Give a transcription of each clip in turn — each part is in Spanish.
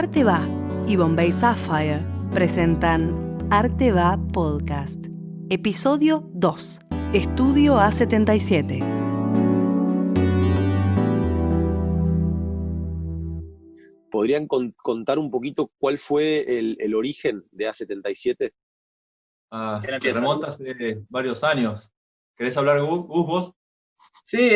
Arte Va y Bombay Sapphire presentan Arte Va Podcast. Episodio 2. Estudio A77. ¿Podrían contar un poquito cuál fue el origen de A77? Se remonta hace varios años. ¿Querés hablar, Gus, vos? Sí,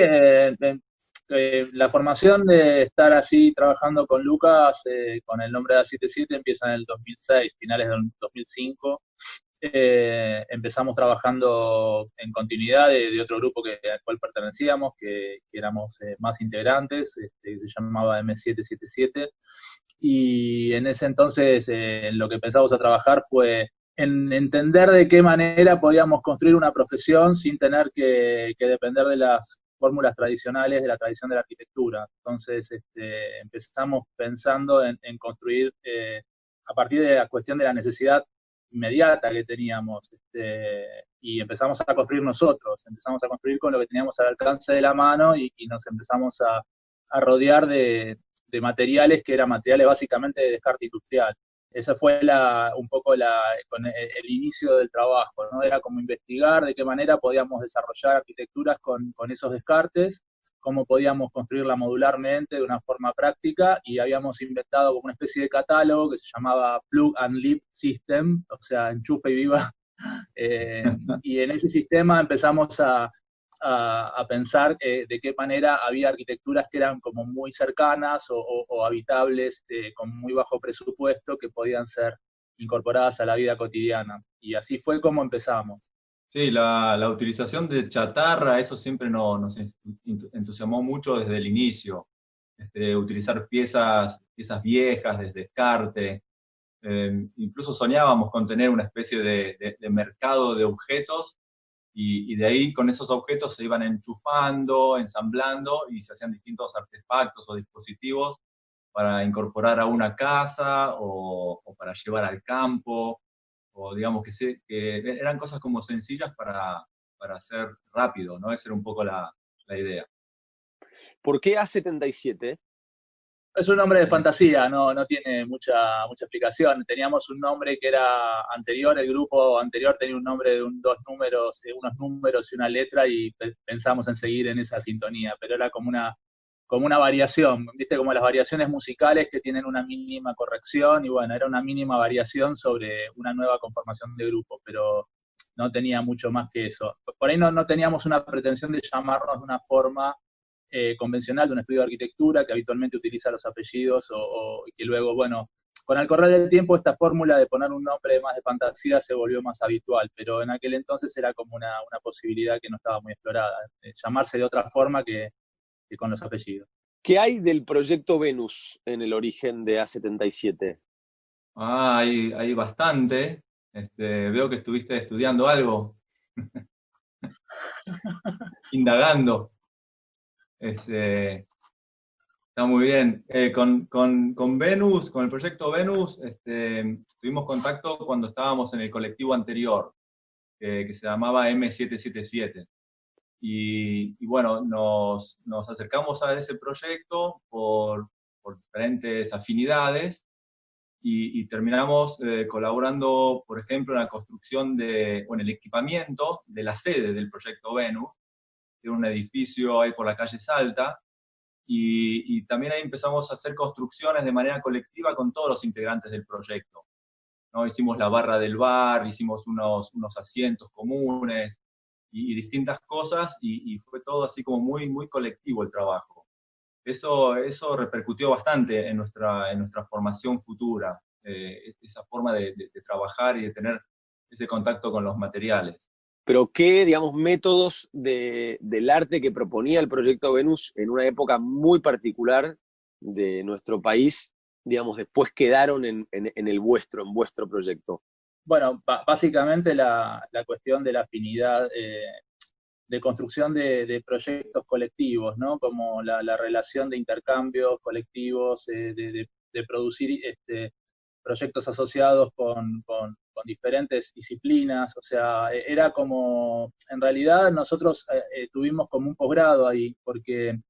la formación de estar así trabajando con Lucas, con el nombre de A77, empieza en el 2006, finales del 2005. Empezamos trabajando en continuidad de otro grupo al cual pertenecíamos, que éramos más integrantes, que se llamaba M777. Y en ese entonces lo que empezamos a trabajar fue en entender de qué manera podíamos construir una profesión sin tener que depender de las fórmulas tradicionales de la tradición de la arquitectura. Entonces empezamos pensando en construir a partir de la cuestión de la necesidad inmediata que teníamos, y empezamos a construir nosotros, empezamos a construir con lo que teníamos al alcance de la mano y nos empezamos a rodear de materiales que eran materiales básicamente de descarte industrial. Ese fue un poco con el inicio del trabajo, ¿no? Era como investigar de qué manera podíamos desarrollar arquitecturas con esos descartes, cómo podíamos construirla modularmente de una forma práctica, y habíamos inventado como una especie de catálogo que se llamaba Plug and Leave System, o sea, enchufe y viva. Y en ese sistema empezamos a pensar de qué manera había arquitecturas que eran como muy cercanas o habitables con muy bajo presupuesto, que podían ser incorporadas a la vida cotidiana. Y así fue como empezamos. Sí, la utilización de chatarra, eso siempre nos entusiasmó mucho desde el inicio. Utilizar piezas viejas de descarte. Incluso soñábamos con tener una especie de mercado de objetos, y de ahí con esos objetos se iban enchufando, ensamblando, y se hacían distintos artefactos o dispositivos para incorporar a una casa o para llevar al campo, o digamos que eran cosas como sencillas para hacer rápido, ¿no? Esa era un poco la idea. ¿Por qué A77? Es un nombre de fantasía, no tiene mucha explicación. Teníamos un nombre que era anterior, el grupo anterior tenía un nombre de unos números y una letra, y pensamos en seguir en esa sintonía, pero era como una variación, ¿viste? Como las variaciones musicales que tienen una mínima corrección, y bueno, era una mínima variación sobre una nueva conformación de grupo, pero no tenía mucho más que eso. Por ahí no teníamos una pretensión de llamarnos de una forma convencional de un estudio de arquitectura que habitualmente utiliza los apellidos, y que luego, bueno, con el correr del tiempo esta fórmula de poner un nombre más de fantasía se volvió más habitual, pero en aquel entonces era como una posibilidad que no estaba muy explorada, llamarse de otra forma que con los apellidos. ¿Qué hay del proyecto Venus en el origen de A77? Hay bastante. Veo que estuviste estudiando algo, indagando. Está muy bien. Con Venus, con el proyecto Venus, tuvimos contacto cuando estábamos en el colectivo anterior, que se llamaba M777. Y bueno, nos acercamos a ese proyecto por diferentes afinidades, y terminamos colaborando, por ejemplo, en la construcción en el equipamiento de la sede del proyecto Venus, que era un edificio ahí por la calle Salta, y también ahí empezamos a hacer construcciones de manera colectiva con todos los integrantes del proyecto, ¿no? Hicimos la barra del bar, hicimos unos asientos comunes y distintas cosas, y fue todo así como muy, muy colectivo el trabajo. Eso repercutió bastante en nuestra formación futura, esa forma de trabajar y de tener ese contacto con los materiales. Pero ¿qué, digamos, métodos del arte que proponía el proyecto Venus en una época muy particular de nuestro país, digamos, después quedaron en vuestro proyecto? Bueno, básicamente la cuestión de la afinidad de construcción de proyectos colectivos, ¿no? Como la relación de intercambios colectivos, de producir proyectos asociados con diferentes disciplinas. O sea, era como, en realidad nosotros tuvimos como un posgrado ahí, porque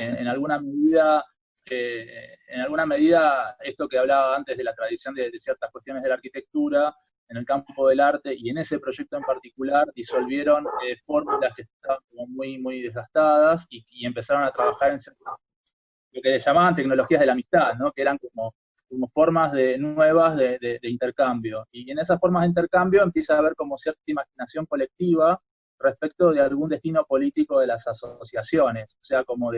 en alguna medida en alguna medida, esto que hablaba antes de la tradición de ciertas cuestiones de la arquitectura, en el campo del arte, y en ese proyecto en particular, disolvieron fórmulas que estaban como muy, muy desgastadas, y empezaron a trabajar en ciertas, lo que llamaban tecnologías de la amistad, ¿no? Que eran como formas nuevas de intercambio. Y en esas formas de intercambio empieza a haber como cierta imaginación colectiva respecto de algún destino político de las asociaciones, o sea, como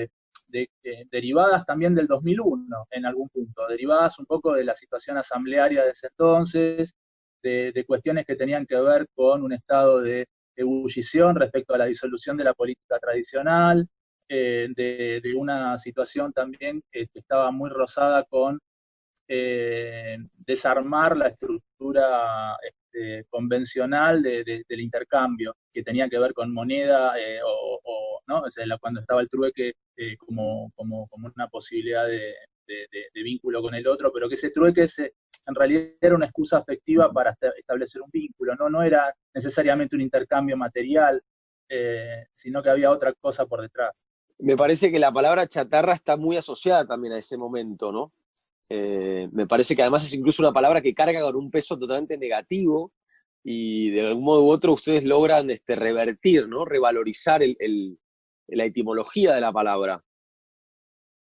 derivadas también del 2001 en algún punto, derivadas un poco de la situación asamblearia de ese entonces, de cuestiones que tenían que ver con un estado de ebullición respecto a la disolución de la política tradicional, de una situación también que estaba muy rozada con desarmar la estructura convencional del intercambio, que tenía que ver con moneda, ¿no? O sea, cuando estaba el trueque como una posibilidad de vínculo con el otro, pero que ese trueque en realidad era una excusa afectiva para establecer un vínculo, no era necesariamente un intercambio material, sino que había otra cosa por detrás. Me parece que la palabra chatarra está muy asociada también a ese momento, ¿no? Me parece que además es incluso una palabra que carga con un peso totalmente negativo y de algún modo u otro ustedes logran revertir, ¿no? Revalorizar la etimología de la palabra.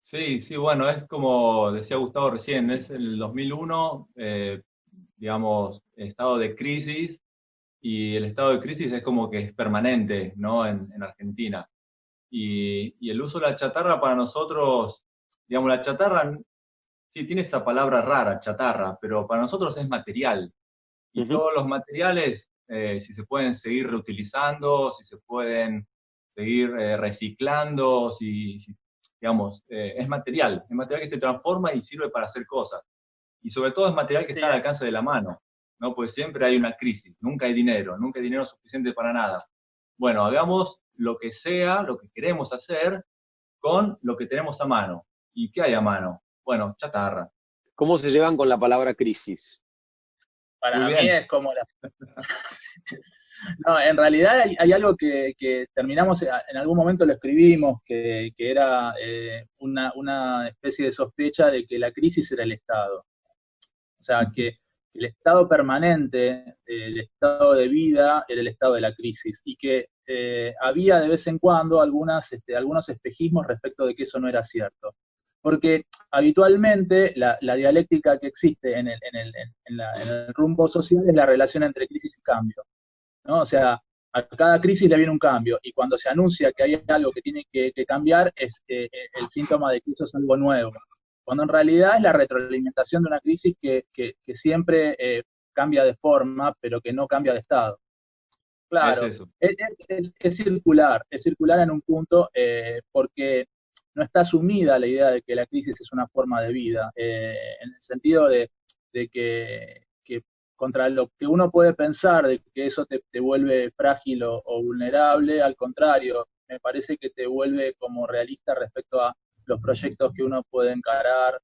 Sí, sí, bueno, es como decía Gustavo recién, es el 2001, digamos, estado de crisis, y el estado de crisis es como que es permanente, ¿no? En Argentina. Y el uso de la chatarra para nosotros, digamos, la chatarra, sí, tiene esa palabra rara, chatarra, pero para nosotros es material. Y todos los materiales, si se pueden seguir reutilizando, si se pueden seguir reciclando, digamos, es material que se transforma y sirve para hacer cosas. Y sobre todo es material que está al alcance de la mano, ¿no? Pues siempre hay una crisis, nunca hay dinero suficiente para nada. Bueno, hagamos lo que sea, lo que queremos hacer con lo que tenemos a mano. ¿Y qué hay a mano? Bueno, chatarra. ¿Cómo se llevan con la palabra crisis? Para mí es como No, en realidad hay algo que terminamos, en algún momento lo escribimos, que era una especie de sospecha de que la crisis era el Estado. O sea, que el estado permanente, el estado de vida, era el estado de la crisis, y que había de vez en cuando algunos espejismos respecto de que eso no era cierto. Porque habitualmente la dialéctica que existe en el rumbo social es la relación entre crisis y cambio, ¿no? O sea, a cada crisis le viene un cambio, y cuando se anuncia que hay algo que tiene que cambiar, es el síntoma de que eso es algo nuevo. Cuando en realidad es la retroalimentación de una crisis que siempre cambia de forma, pero que no cambia de estado. Claro, es circular en un punto, porque no está asumida la idea de que la crisis es una forma de vida, en el sentido de que contra lo que uno puede pensar de que eso te vuelve frágil o vulnerable, al contrario, me parece que te vuelve como realista respecto a los proyectos que uno puede encarar,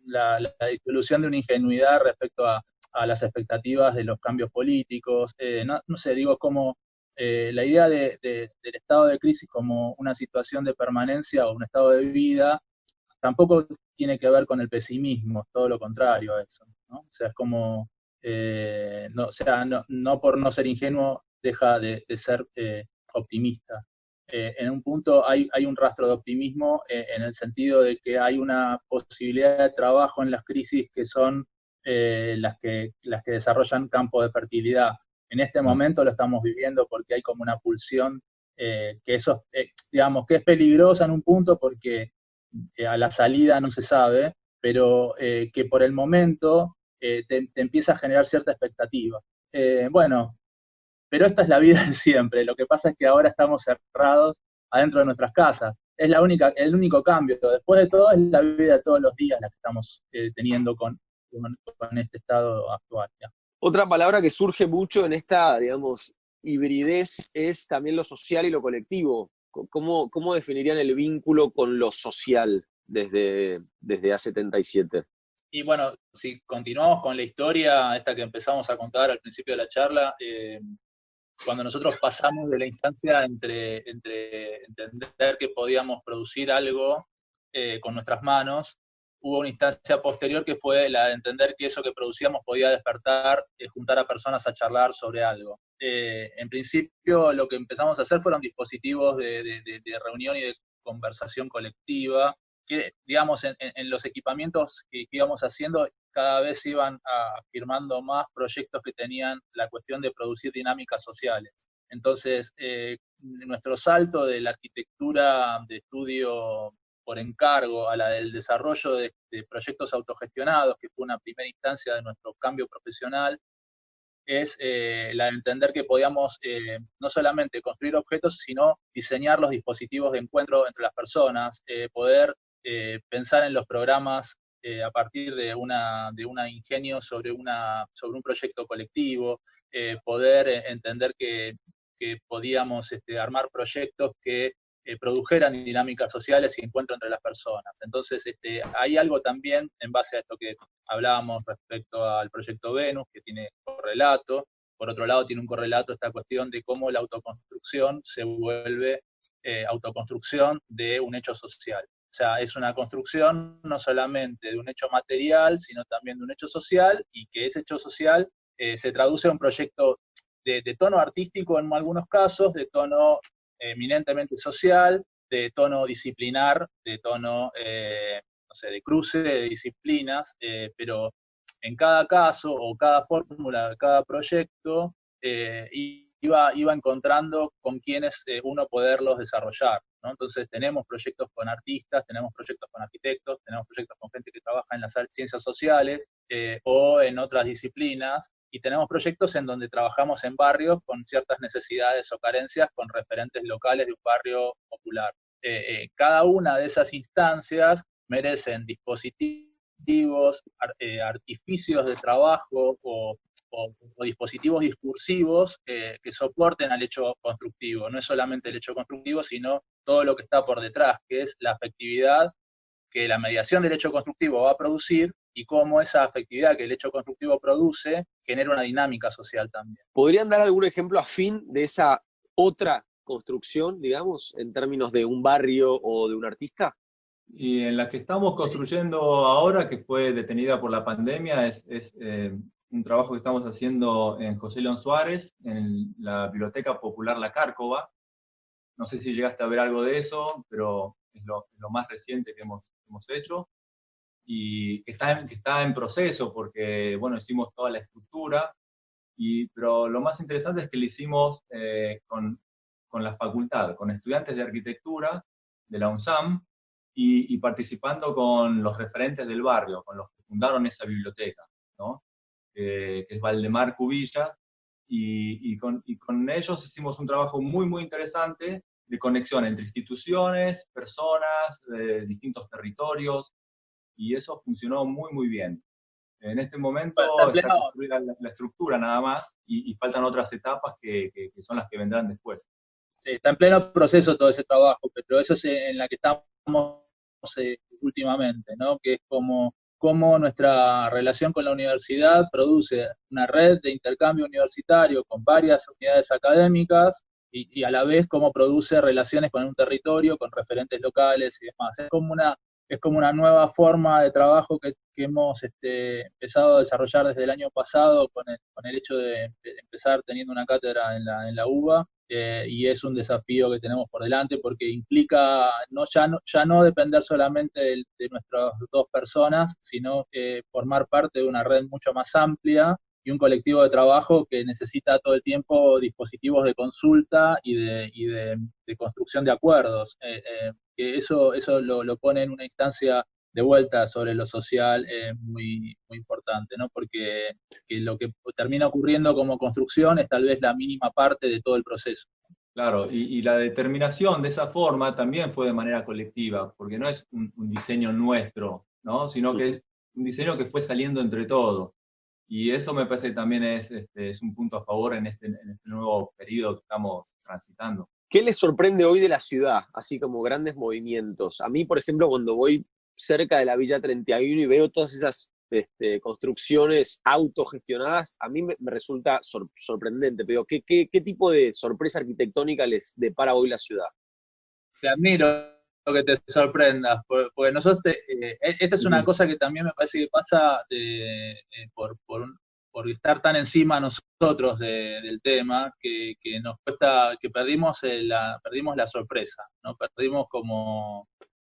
la disolución de una ingenuidad respecto a las expectativas de los cambios políticos, no sé, digo como la idea del estado de crisis como una situación de permanencia o un estado de vida, tampoco tiene que ver con el pesimismo, es todo lo contrario a eso, ¿no? O sea, es como, no por no ser ingenuo deja de ser optimista. En un punto hay un rastro de optimismo, en el sentido de que hay una posibilidad de trabajo en las crisis que son las que desarrollan campos de fertilidad. En este momento lo estamos viviendo porque hay como una pulsión que eso, digamos, que es peligrosa en un punto porque a la salida no se sabe, pero que por el momento te empieza a generar cierta expectativa. Bueno, pero esta es la vida de siempre. Lo que pasa es que ahora estamos cerrados adentro de nuestras casas. Es el único cambio. Después de todo, es la vida de todos los días la que estamos teniendo con este estado actual. ¿Ya? Otra palabra que surge mucho en esta, digamos, hibridez es también lo social y lo colectivo. ¿Cómo definirían el vínculo con lo social desde A77? Y bueno, si continuamos con la historia, esta que empezamos a contar al principio de la charla, cuando nosotros pasamos de la instancia entre entender que podíamos producir algo con nuestras manos, hubo una instancia posterior que fue la de entender que eso que producíamos podía despertar, juntar a personas a charlar sobre algo. En principio lo que empezamos a hacer fueron dispositivos de reunión y de conversación colectiva, que digamos en los equipamientos que íbamos haciendo cada vez iban afirmando más proyectos que tenían la cuestión de producir dinámicas sociales. Entonces, nuestro salto de la arquitectura de estudio por encargo a la del desarrollo de proyectos autogestionados, que fue una primera instancia de nuestro cambio profesional, es la de entender que podíamos no solamente construir objetos, sino diseñar los dispositivos de encuentro entre las personas, poder pensar en los programas a partir de una ingenio sobre un proyecto colectivo, poder entender que podíamos armar proyectos que produjeran dinámicas sociales y encuentro entre las personas. Entonces, hay algo también, en base a esto que hablábamos respecto al proyecto Venus, que tiene correlato. Por otro lado, tiene un correlato esta cuestión de cómo la autoconstrucción se vuelve autoconstrucción de un hecho social. O sea, es una construcción no solamente de un hecho material, sino también de un hecho social, y que ese hecho social se traduce en un proyecto de tono artístico en algunos casos, de tono eminentemente social, de tono disciplinar, de tono, no sé, de cruce de disciplinas, pero en cada caso, o cada fórmula, cada proyecto, iba encontrando con quienes uno poderlos desarrollar, ¿no? Entonces tenemos proyectos con artistas, tenemos proyectos con arquitectos, tenemos proyectos con gente que trabaja en las ciencias sociales o en otras disciplinas, y tenemos proyectos en donde trabajamos en barrios con ciertas necesidades o carencias con referentes locales de un barrio popular. Cada una de esas instancias merecen dispositivos, artificios de trabajo o dispositivos discursivos que soporten al hecho constructivo. No es solamente el hecho constructivo, sino todo lo que está por detrás, que es la afectividad que la mediación del hecho constructivo va a producir, y cómo esa afectividad que el hecho constructivo produce genera una dinámica social también. ¿Podrían dar algún ejemplo afín de esa otra construcción, digamos, en términos de un barrio o de un artista? Y en la que estamos construyendo ahora, que fue detenida por la pandemia, es un trabajo que estamos haciendo en José León Suárez, en la Biblioteca Popular La Cárcova. No sé si llegaste a ver algo de eso, pero es lo más reciente que hemos hecho, y que está en proceso, porque, bueno, hicimos toda la estructura, pero lo más interesante es que lo hicimos con la facultad, con estudiantes de arquitectura de la UNSAM, y participando con los referentes del barrio, con los que fundaron esa biblioteca, ¿no? Que es Valdemar Cubilla, y con ellos hicimos un trabajo muy, muy interesante de conexión entre instituciones, personas de distintos territorios, y eso funcionó muy, muy bien. En este momento está construida la estructura nada más, y faltan otras etapas que son las que vendrán después. Sí, está en pleno proceso todo ese trabajo, pero eso es en la que estamos últimamente, ¿no? Que es como nuestra relación con la universidad produce una red de intercambio universitario con varias unidades académicas, y a la vez cómo produce relaciones con un territorio, con referentes locales y demás. Es como una nueva forma de trabajo que hemos empezado a desarrollar desde el año pasado con el hecho de empezar teniendo una cátedra en la UBA, y es un desafío que tenemos por delante porque implica ya no depender solamente de nuestras dos personas, sino formar parte de una red mucho más amplia y un colectivo de trabajo que necesita todo el tiempo dispositivos de consulta y de construcción de acuerdos. Que eso lo pone en una instancia de vuelta sobre lo social muy, muy importante, ¿no? Porque lo que termina ocurriendo como construcción es tal vez la mínima parte de todo el proceso. Claro, y la determinación de esa forma también fue de manera colectiva, porque no es un diseño nuestro, ¿no? Sino que es un diseño que fue saliendo entre todos. Y eso me parece que también es un punto a favor en este nuevo periodo que estamos transitando. ¿Qué les sorprende hoy de la ciudad? Así como grandes movimientos. A mí, por ejemplo, cuando voy cerca de la Villa 31 y veo todas esas construcciones autogestionadas, a mí me resulta sorprendente. Pero ¿qué tipo de sorpresa arquitectónica les depara hoy la ciudad? Te admiro, que te sorprendas, porque nosotros, esta es una Ujú. cosa que también me parece que pasa por estar tan encima nosotros del tema, que nos cuesta, que perdimos la sorpresa, ¿no? Perdimos como,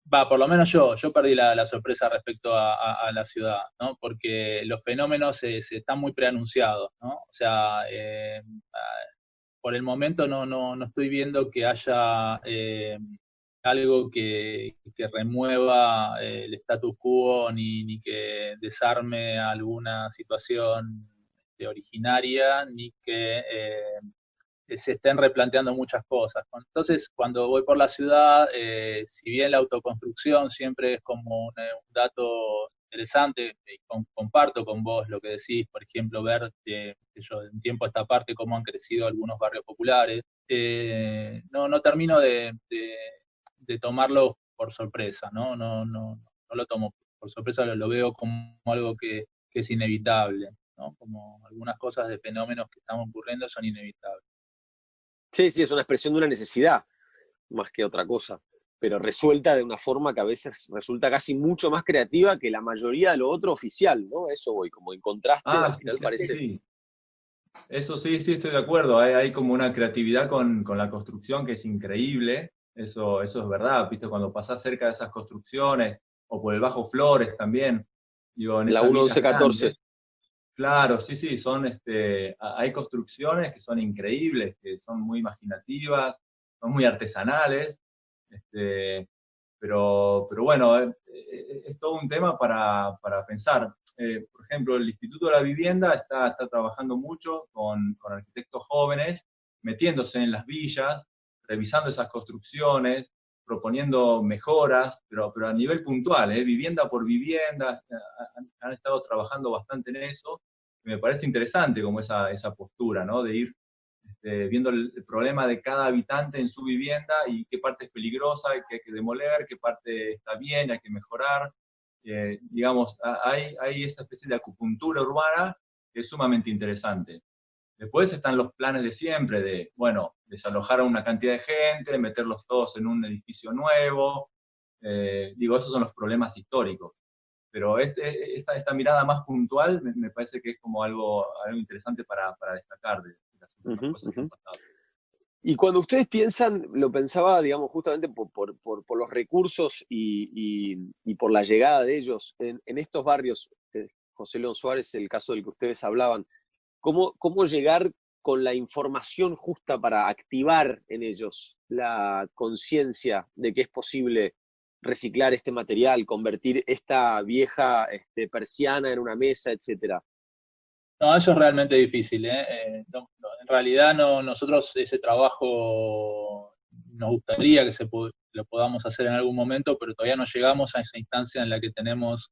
por lo menos yo perdí la sorpresa respecto a la ciudad, ¿no? Porque los fenómenos se están muy preanunciados, ¿no? O sea, por el momento no estoy viendo que haya algo que remueva el status quo ni que desarme alguna situación originaria, ni que se estén replanteando muchas cosas. Entonces, cuando voy por la ciudad, si bien la autoconstrucción siempre es como un dato interesante, comparto con vos lo que decís, por ejemplo, ver en tiempo a esta parte cómo han crecido algunos barrios populares, no termino de tomarlo por sorpresa, no lo tomo por sorpresa, lo veo como algo que es inevitable, ¿no? Como algunas cosas de fenómenos que están ocurriendo son inevitables. Sí, sí, es una expresión de una necesidad, más que otra cosa, pero resuelta de una forma que a veces resulta casi mucho más creativa que la mayoría de lo otro oficial, ¿no? A eso voy, como en contraste, al Sí, final sí, parece... sí. Eso sí, sí, estoy de acuerdo. Hay como una creatividad con la construcción que es increíble. Eso es verdad, ¿viste? Cuando pasás cerca de esas construcciones, o por el Bajo Flores también, digo, en La esas villas 1114. grandes. Claro, sí, sí, hay construcciones que son increíbles, que son muy imaginativas, son muy artesanales, este, pero bueno, es todo un tema para pensar. Por ejemplo, el Instituto de la Vivienda está trabajando mucho con arquitectos jóvenes, metiéndose en las villas, revisando esas construcciones, proponiendo mejoras, pero a nivel puntual, vivienda por vivienda, han estado trabajando bastante en eso. Me parece interesante como esa postura, ¿no? De ir viendo el problema de cada habitante en su vivienda y qué parte es peligrosa, qué hay que demoler, qué parte está bien, hay que mejorar. Digamos, hay esta especie de acupuntura urbana que es sumamente interesante. Después están los planes de siempre, de, bueno, desalojar a una cantidad de gente, meterlos todos en un edificio nuevo. Digo, esos son los problemas históricos. Pero esta mirada más puntual me parece que es como algo interesante para destacar de las últimas Ujú, cosas que han ujú. pasado. Y cuando ustedes piensan, lo pensaba, digamos, justamente por los recursos y por la llegada de ellos en estos barrios, José León Suárez, el caso del que ustedes hablaban, ¿cómo llegar con la información justa para activar en ellos la conciencia de que es posible reciclar este material, convertir esta vieja persiana en una mesa, etcétera? No, eso es realmente difícil, ¿eh? En realidad nosotros ese trabajo nos gustaría que lo podamos hacer en algún momento, pero todavía no llegamos a esa instancia en la que tenemos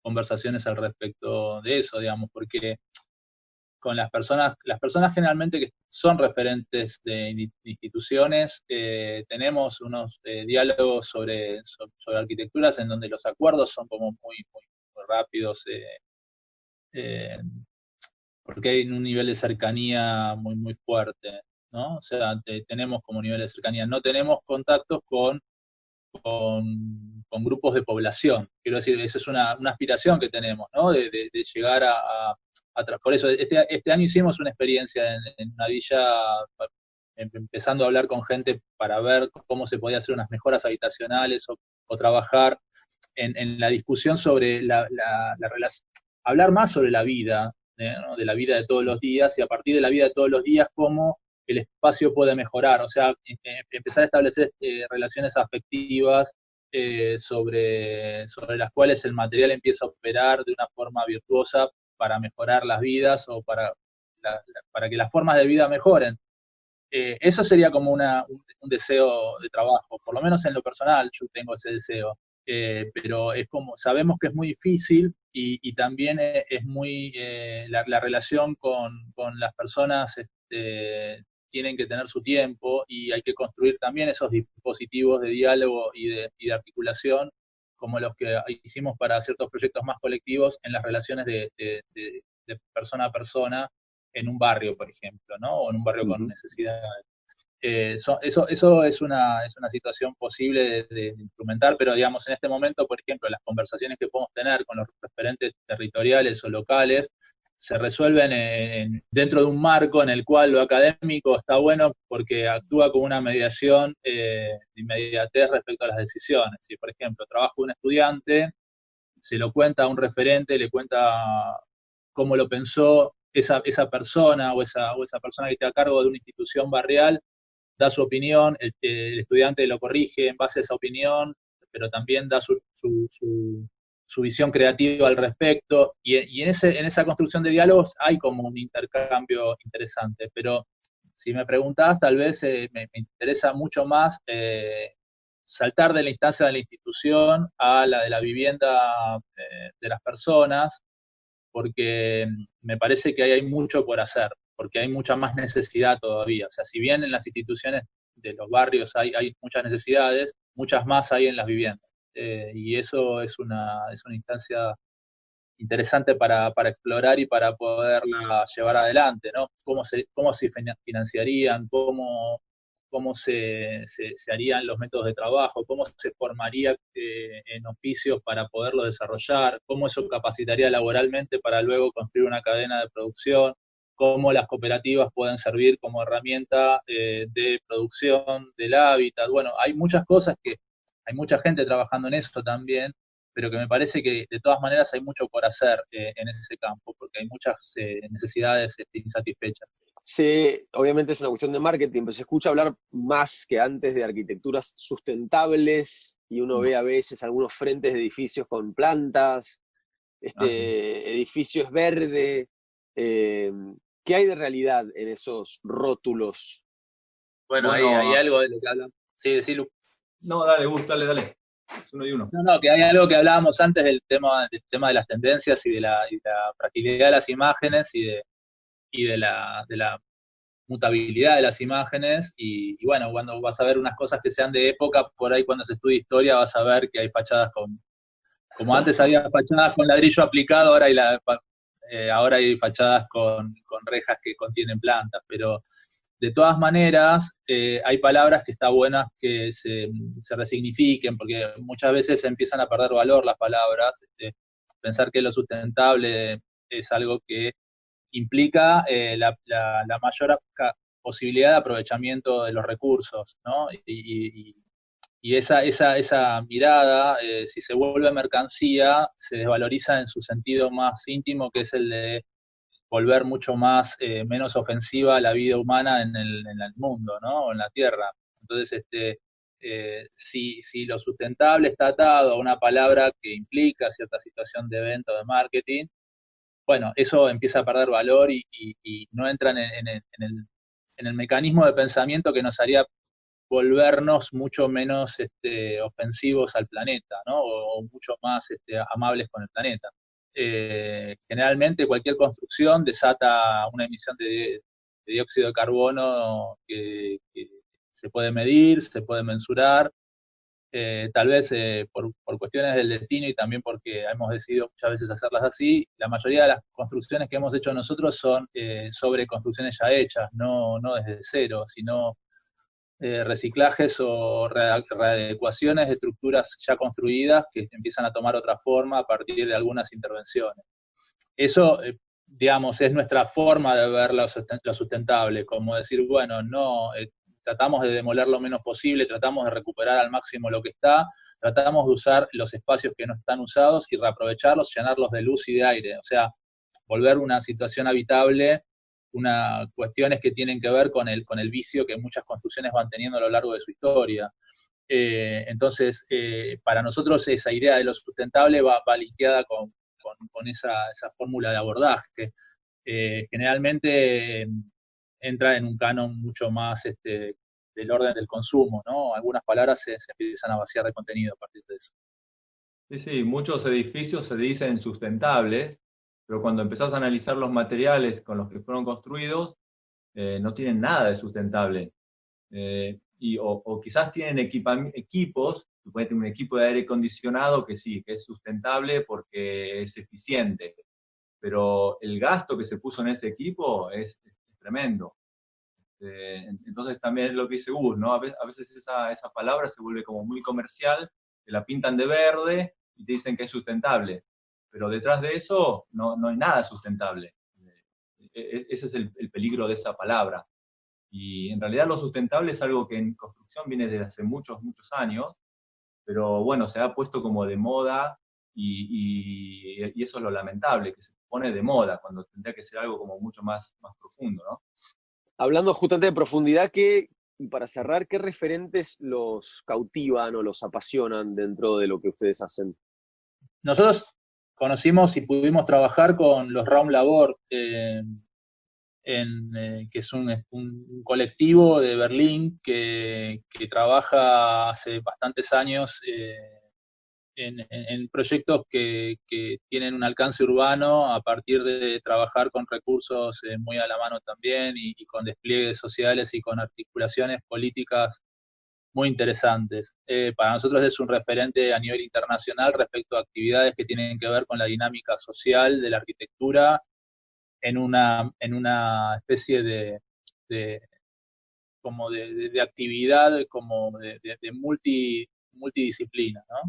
conversaciones al respecto de eso, digamos, porque con las personas generalmente que son referentes de instituciones, tenemos unos diálogos sobre arquitecturas en donde los acuerdos son como muy rápidos, eh, porque hay un nivel de cercanía muy fuerte, ¿no? O sea, tenemos como nivel de cercanía. No tenemos contactos con grupos de población. Quiero decir, esa es una aspiración que tenemos, ¿no? De llegar por eso, este año hicimos una experiencia en una villa, empezando a hablar con gente para ver cómo se podía hacer unas mejoras habitacionales o trabajar en la discusión sobre la relación, hablar más sobre la vida, ¿no? De la vida de todos los días, y a partir de la vida de todos los días, cómo el espacio puede mejorar, o sea, empezar a establecer relaciones afectivas sobre las cuales el material empieza a operar de una forma virtuosa para mejorar las vidas o para que las formas de vida mejoren. Eso sería como un deseo de trabajo, por lo menos en lo personal yo tengo ese deseo. Pero es como, sabemos que es muy difícil y también es muy, la relación con las personas tienen que tener su tiempo y hay que construir también esos dispositivos de diálogo y de articulación como los que hicimos para ciertos proyectos más colectivos en las relaciones de persona a persona en un barrio, por ejemplo, ¿no? O en un barrio con Ujú. necesidades. Eso es una situación posible de implementar, pero digamos, en este momento, por ejemplo, las conversaciones que podemos tener con los referentes territoriales o locales se resuelven dentro de un marco en el cual lo académico está bueno porque actúa como una mediación de inmediatez respecto a las decisiones. Si, por ejemplo, trabaja un estudiante, se lo cuenta a un referente, le cuenta cómo lo pensó esa persona o esa persona que está a cargo de una institución barrial, da su opinión, el estudiante lo corrige en base a esa opinión, pero también da su visión creativa al respecto, y en esa construcción de diálogos hay como un intercambio interesante, pero si me preguntás, tal vez me interesa mucho más saltar de la instancia de la institución a la de la vivienda de las personas, porque me parece que ahí hay mucho por hacer, porque hay mucha más necesidad todavía. O sea, si bien en las instituciones de los barrios hay muchas necesidades, muchas más hay en las viviendas. Y eso es una instancia interesante para explorar y para poderla llevar adelante, ¿no? Cómo se financiarían, cómo se harían los métodos de trabajo, cómo se formaría en oficios para poderlo desarrollar, cómo eso capacitaría laboralmente para luego construir una cadena de producción, cómo las cooperativas pueden servir como herramienta de producción del hábitat. Bueno, hay muchas cosas que hay mucha gente trabajando en eso también, pero que me parece que de todas maneras hay mucho por hacer en ese campo, porque hay muchas necesidades insatisfechas. Sí, obviamente es una cuestión de marketing, pero se escucha hablar más que antes de arquitecturas sustentables, y uno ve a veces algunos frentes de edificios con plantas, edificio es verde. ¿Qué hay de realidad en esos rótulos? Bueno, hay algo de lo que hablan. Sí, decilo. No, dale, Gus, dale. Es uno y uno. No, que hay algo que hablábamos antes del tema de las tendencias y de la fragilidad de las imágenes y de la mutabilidad de las imágenes, y bueno, cuando vas a ver unas cosas que sean de época, por ahí cuando se estudia historia vas a ver que hay fachadas como antes había fachadas con ladrillo aplicado, ahora hay fachadas con rejas que contienen plantas, pero de todas maneras hay palabras que está buenas que se resignifiquen, porque muchas veces se empiezan a perder valor las palabras. Pensar que lo sustentable es algo que implica la mayor posibilidad de aprovechamiento de los recursos, ¿no? Y esa mirada, si se vuelve mercancía, se desvaloriza en su sentido más íntimo, que es el de volver mucho menos ofensiva la vida humana en el mundo, ¿no? O en la Tierra. Entonces, si lo sustentable está atado a una palabra que implica cierta situación de venta o de marketing, bueno, eso empieza a perder valor y no entra en el mecanismo de pensamiento que nos haría volvernos mucho menos ofensivos al planeta, ¿no? O mucho más amables con el planeta. Generalmente cualquier construcción desata una emisión de dióxido de carbono que se puede medir, se puede mensurar. Tal vez por cuestiones del destino y también porque hemos decidido muchas veces hacerlas así, la mayoría de las construcciones que hemos hecho nosotros son sobre construcciones ya hechas, no desde cero, sino reciclajes o readecuaciones de estructuras ya construidas que empiezan a tomar otra forma a partir de algunas intervenciones. Eso, digamos, es nuestra forma de ver lo sustentable, como decir, bueno, no, tratamos de demoler lo menos posible, tratamos de recuperar al máximo lo que está, tratamos de usar los espacios que no están usados y reaprovecharlos, llenarlos de luz y de aire, o sea, volver una situación habitable, cuestiones que tienen que ver con el vicio que muchas construcciones van teniendo a lo largo de su historia. Entonces, para nosotros esa idea de lo sustentable va linkeada con esa fórmula de abordaje. Generalmente entra en un canon mucho más del orden del consumo, ¿no? Algunas palabras se empiezan a vaciar de contenido a partir de eso. Sí, muchos edificios se dicen sustentables, pero cuando empezás a analizar los materiales con los que fueron construidos, no tienen nada de sustentable. O quizás tienen equipos, puede tener un equipo de aire acondicionado que sí, que es sustentable porque es eficiente, pero el gasto que se puso en ese equipo es tremendo. Entonces también es lo que dice Gus, ¿no? A veces esa palabra se vuelve como muy comercial, te la pintan de verde y te dicen que es sustentable, pero detrás de eso no hay nada sustentable. Ese es el peligro de esa palabra. Y en realidad lo sustentable es algo que en construcción viene desde hace muchos, muchos años, pero bueno, se ha puesto como de moda y eso es lo lamentable, que se pone de moda cuando tendría que ser algo como mucho más profundo, ¿no? Hablando justamente de profundidad, y para cerrar, ¿qué referentes los cautivan o los apasionan dentro de lo que ustedes hacen? Nosotros conocimos y pudimos trabajar con los Raum Labor, que es un colectivo de Berlín que trabaja hace bastantes años en proyectos que tienen un alcance urbano a partir de trabajar con recursos muy a la mano también y con despliegues sociales y con articulaciones políticas muy interesantes. Para nosotros es un referente a nivel internacional respecto a actividades que tienen que ver con la dinámica social de la arquitectura en una especie de actividad como de multidisciplina, ¿no?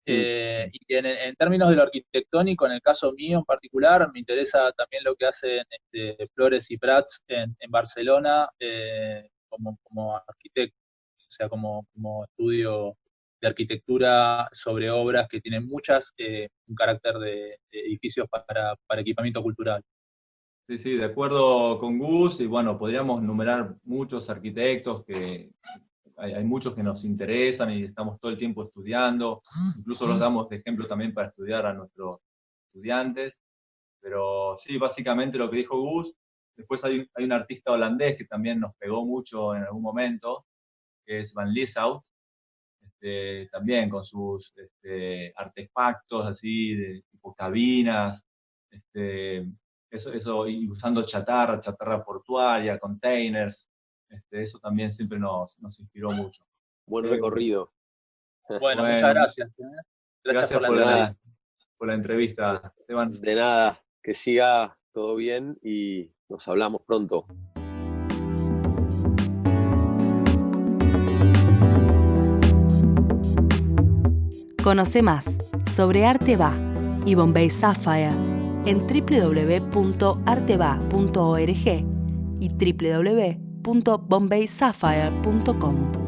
Y en términos de lo arquitectónico, en el caso mío en particular, me interesa también lo que hacen Flores y Prats en Barcelona como arquitecto, o sea, como estudio de arquitectura sobre obras que tienen un carácter de edificios para equipamiento cultural. Sí, de acuerdo con Gus, y bueno, podríamos numerar muchos arquitectos que hay muchos que nos interesan y estamos todo el tiempo estudiando, incluso los damos de ejemplo también para estudiar a nuestros estudiantes, pero sí, básicamente lo que dijo Gus. Después hay un artista holandés que también nos pegó mucho en algún momento, que es Van Lieshout, también con sus artefactos así, de tipo cabinas, eso, y usando chatarra portuaria, containers. Eso también siempre nos inspiró mucho. Buen recorrido. Bueno, muchas gracias. Gracias por la entrevista, Esteban. De nada, que siga todo bien y nos hablamos pronto. Conoce más sobre Arte Va y Bombay Sapphire en www.arteva.org y www.bombaysapphire.com.